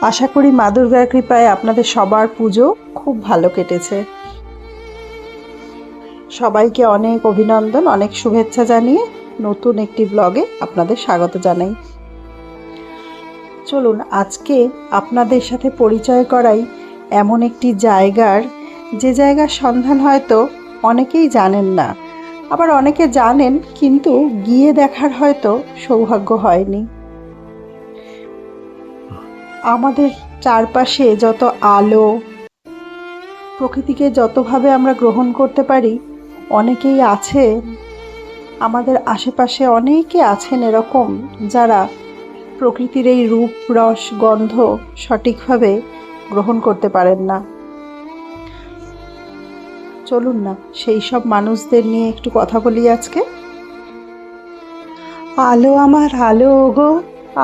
আশা করি মা দুর্গার কৃপায় আপনাদের সবার পুজো খুব ভালো কেটেছে। সবাইকে অনেক অভিনন্দন, অনেক শুভেচ্ছা জানিয়ে নতুন একটি ব্লগে আপনাদের স্বাগত জানাই। চলুন আজকে আপনাদের সাথে পরিচয় করাই এমন একটি জায়গার, যে জায়গার সন্ধান হয়তো অনেকেই জানেন না, আবার অনেকে জানেন কিন্তু গিয়ে দেখার হয়তো সৌভাগ্য হয়নি। আমাদের চারপাশে যত আলো, প্রকৃতিকে যতভাবে আমরা গ্রহণ করতে পারি, অনেকেই আছে আমাদের আশেপাশে, অনেকে আছেন এরকম যারা প্রকৃতির এই রূপ, রস, গন্ধ সঠিকভাবে গ্রহণ করতে পারেন না। চলুন না সেই সব মানুষদের নিয়ে একটু কথা বলি আজকে। আলো আমার আলো গো,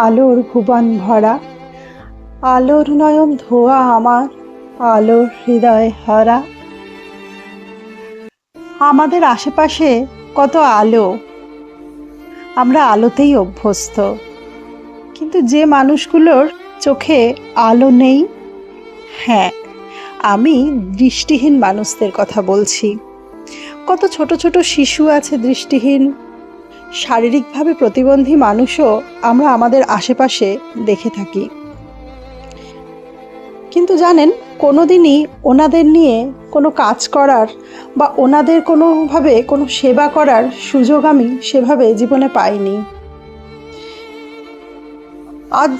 আলোর ভুবন ভরা, আলোর নয়ন ধোয়া আমার, আলোর হৃদয় হারা। আমাদের আশেপাশে কত আলো, আমরা আলোতেই অভ্যস্ত, কিন্তু যে মানুষগুলোর চোখে আলো নেই, হ্যাঁ, আমি দৃষ্টিহীন মানুষদের কথা বলছি। কত ছোট ছোট শিশু আছে দৃষ্টিহীন, শারীরিকভাবে প্রতিবন্ধী মানুষও আমরা আমাদের আশেপাশে দেখে থাকি। কিন্তু জানেন, কোনোদিনই ওনাদের নিয়ে কোনো কাজ করার বা ওনাদের কোনোভাবে কোনো সেবা করার সুযোগ আমি সেভাবে জীবনে পাইনি। আজ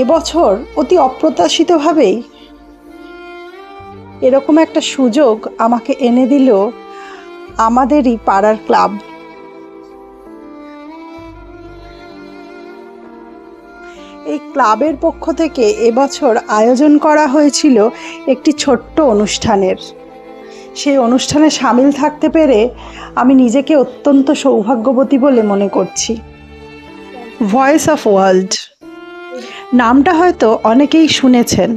এবছর অতি অপ্রত্যাশিতভাবেই এরকম একটা সুযোগ আমাকে এনে দিল আমাদেরই পাড়ার ক্লাব। এই ক্লাবের পক্ষ থেকে এবছর আয়োজন করা হয়েছিল একটি ছোট্ট অনুষ্ঠানের। সেই অনুষ্ঠানে সামিল থাকতে পেরে আমি নিজেকে অত্যন্ত সৌভাগ্যবতী বলে মনে করছি। ভয়েস অফ ওয়ার্ল্ড নামটা হয়তো অনেকেই শুনেছেন,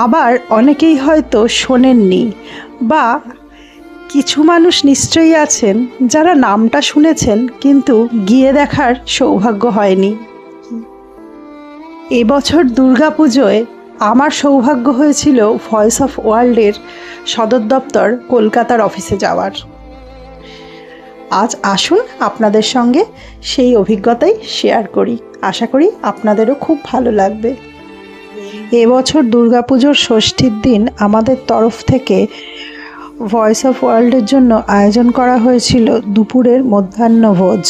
আবার অনেকেই হয়তো শোনেননি, বা কিছু মানুষ নিশ্চয়ই আছেন যারা নামটা শুনেছেন কিন্তু গিয়ে দেখার সৌভাগ্য হয়নি। এবছর দুর্গাপুজোয় আমার সৌভাগ্য হয়েছিল ভয়েস অফ ওয়ার্ল্ডের সদর দপ্তর কলকাতার অফিসে যাওয়ার। আজ আসুন আপনাদের সঙ্গে সেই অভিজ্ঞতাই শেয়ার করি। আশা করি আপনাদেরও খুব ভালো লাগবে। এবছর দুর্গাপুজোর ষষ্ঠীর দিন আমাদের তরফ থেকে ভয়েস অফ ওয়ার্ল্ডের জন্য আয়োজন করা হয়েছিল দুপুরের মধ্যাহ্নভোজ।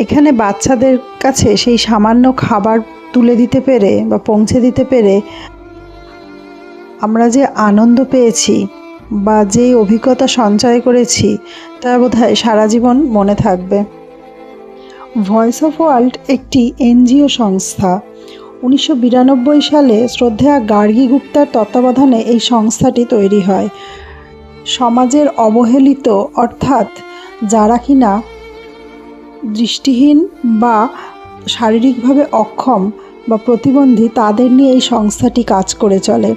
এখানে বাচ্চাদের কাছে সেই সামান্য খাবার তুলে দিতে পেরে বা পৌঁছে দিতে পেরে আমরা যে আনন্দ পেয়েছি বা যে অভিজ্ঞতা সঞ্চয় করেছি, তা বোধহয় সারা জীবন মনে থাকবে। ভয়েস অফ ওয়ার্ল্ড একটি এনজিও সংস্থা। 1992 সালে শ্রদ্ধেয়া গার্গী গুপ্তার তত্ত্বাবধানে এই সংস্থাটি তৈরি হয়। সমাজের অবহেলিত, অর্থাৎ যারা কিনা দৃষ্টিহীন বা শারীরিকভাবে অক্ষম বা প্রতিবন্ধী, তাদের নিয়ে এই সংস্থাটি কাজ করে চলে।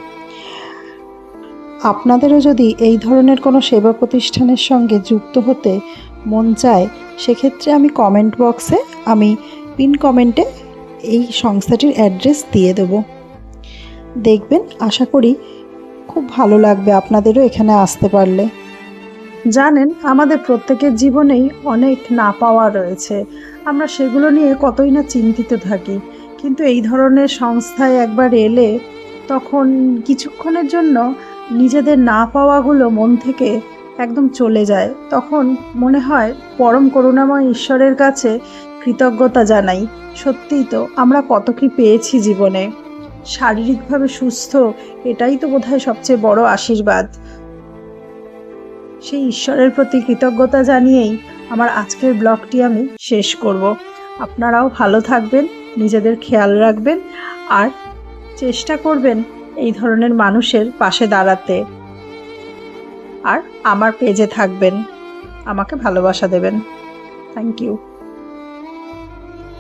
আপনাদেরও যদি এই ধরনের কোনো সেবা প্রতিষ্ঠানের সঙ্গে যুক্ত হতে মন চায়, সেক্ষেত্রে আমি কমেন্ট বক্সে, আমি পিন কমেন্টে এই সংস্থাটির অ্যাড্রেস দিয়ে দেব। দেখবেন, আশা করি খুব ভালো লাগবে আপনাদেরও এখানে আসতে পারলে। জানেন, আমাদের প্রত্যেকের জীবনেই অনেক না পাওয়া রয়েছে, আমরা সেগুলো নিয়ে কতই না চিন্তিত থাকি, কিন্তু এই ধরনের সংস্থায় একবার এলে তখন কিছুক্ষণের জন্য নিজেদের না পাওয়াগুলো মন থেকে একদম চলে যায়। তখন মনে হয় পরম করুণাময় ঈশ্বরের কাছে কৃতজ্ঞতা জানাই। সত্যিই তো আমরা কত কি পেয়েছি জীবনে। শারীরিকভাবে সুস্থ, এটাই তো বোধহয় সবচেয়ে বড় আশীর্বাদ। সেই ঈশ্বরের প্রতি কৃতজ্ঞতা জানিয়েই আমার আজকের ব্লগটি আমি শেষ করব। আপনারাও ভালো থাকবেন, নিজেদের খেয়াল রাখবেন, আর চেষ্টা করবেন এই ধরনের মানুষের পাশে দাঁড়াতে। আর আমার পেজে থাকবেন, আমাকে ভালোবাসা দেবেন। Thank you.